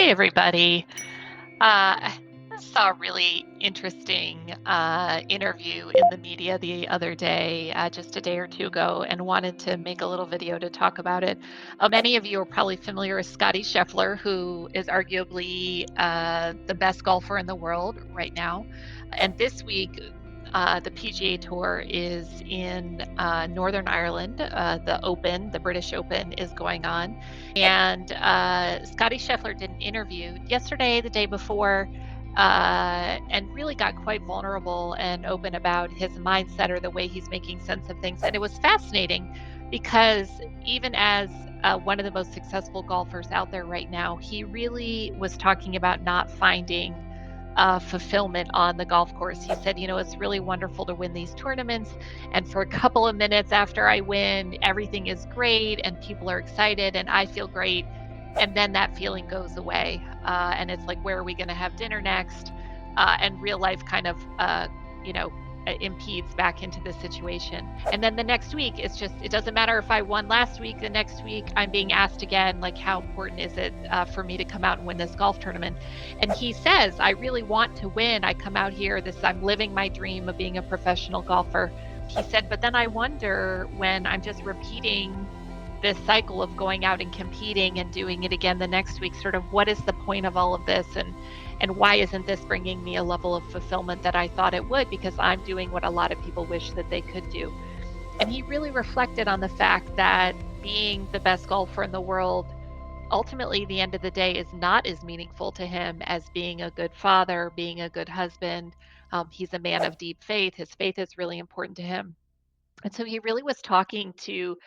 Hey, everybody. I saw a really interesting interview in the media the other day, just a day or two ago, and wanted to make a little video to talk about it. Many of you are probably familiar with Scottie Scheffler, who is arguably the best golfer in the world right now. And this week, the PGA Tour is in Northern Ireland. The Open, the British Open, is going on. And Scottie Scheffler did an interview yesterday, the day before, and really got quite vulnerable and open about his mindset or the way he's making sense of things. And it was fascinating because even as one of the most successful golfers out there right now, he really was talking about not finding fulfillment on the golf course. He said, it's really wonderful to win these tournaments. And for a couple of minutes after I win, everything is great and people are excited and I feel great. And then that feeling goes away. And it's like, where are we going to have dinner next? And real life kind of, you know, impedes back into the situation. And then the next week, it doesn't matter if I won last week, the next week I'm being asked again, like, how important is it for me to come out and win this golf tournament? And he says, I really want to win. I come out here, I'm living my dream of being a professional golfer. He said, but then I wonder when I'm just repeating this cycle of going out and competing and doing it again the next week, sort of what is the point of all of this? And why isn't this bringing me a level of fulfillment that I thought it would, because I'm doing what a lot of people wish that they could do. And he really reflected on the fact that being the best golfer in the world, ultimately, the end of the day, is not as meaningful to him as being a good father, being a good husband. He's a man of deep faith. His faith is really important to him. And so he really was talking to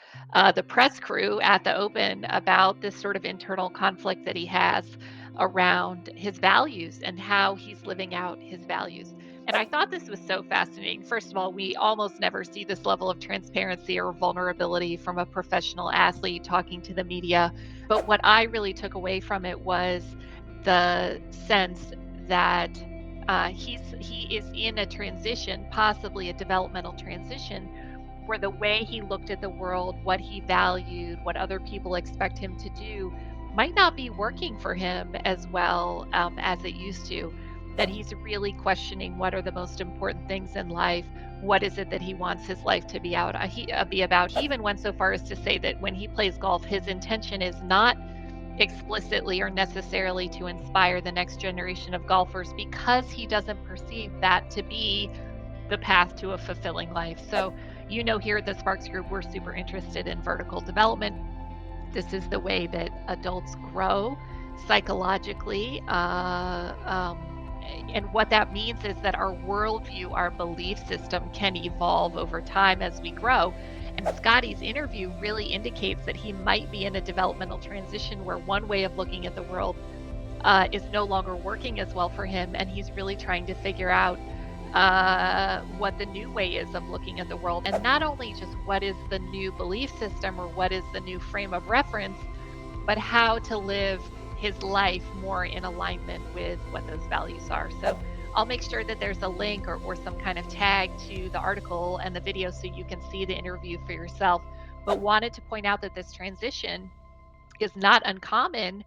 the press crew at the Open about this sort of internal conflict that he has around his values and how he's living out his values. And I thought this was so fascinating. First of all, we almost never see this level of transparency or vulnerability from a professional athlete talking to the media. But what I really took away from it was the sense that he is in a transition, possibly a developmental transition, where the way he looked at the world, what he valued, what other people expect him to do, might not be working for him as well as it used to. That he's really questioning what are the most important things in life. What is it that he wants his life to be about? He even went so far as to say that when he plays golf, his intention is not explicitly or necessarily to inspire the next generation of golfers, because he doesn't perceive that to be the path to a fulfilling life. So, here at the Sparks Group, we're super interested in vertical development. This is the way that adults grow psychologically. And what that means is that our worldview, our belief system can evolve over time as we grow. And Scotty's interview really indicates that he might be in a developmental transition where one way of looking at the world is no longer working as well for him. And he's really trying to figure out what the new way is of looking at the world. And not only just what is the new belief system or what is the new frame of reference, but how to live his life more in alignment with what those values are. So I'll make sure that there's a link or some kind of tag to the article and the video so you can see the interview for yourself. But wanted to point out that this transition is not uncommon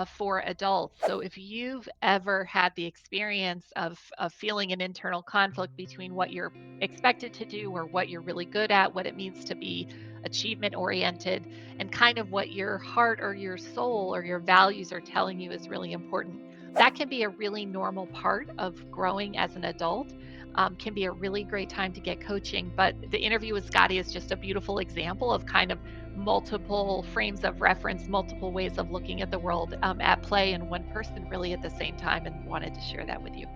for adults. So if you've ever had the experience of feeling an internal conflict between what you're expected to do or what you're really good at, what it means to be achievement oriented, and kind of what your heart or your soul or your values are telling you is really important, that can be a really normal part of growing as an adult. Can be a really great time to get coaching. But the interview with Scottie is just a beautiful example of kind of multiple frames of reference, multiple ways of looking at the world at play in one person really at the same time, and wanted to share that with you.